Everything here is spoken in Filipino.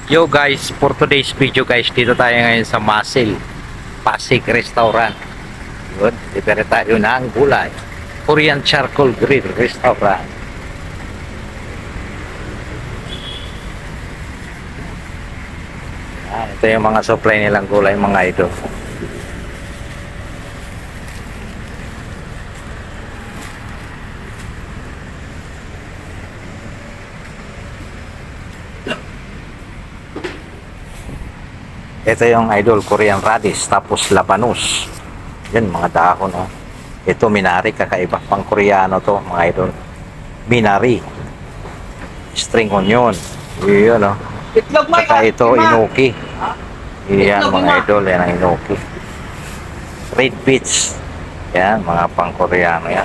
Yo guys, for today's video guys, dito tayo ngayon sa Masil Pasig Restaurant. Yun, libre tayo ng gulay. Korean Charcoal Grill Restaurant. Ito yung mga supply nilang gulay mga idol. Ito yung idol, Korean radish, tapos labanos. Yan, mga dahon. Oh. Ito, minari, kakaiba pang Koreano to, mga idol. Minari. String onion. Yan, oh. Saka ito, inoki. Yan, mga idol, yan ang inoki. Red beets. Yan, mga pang Koreano yan.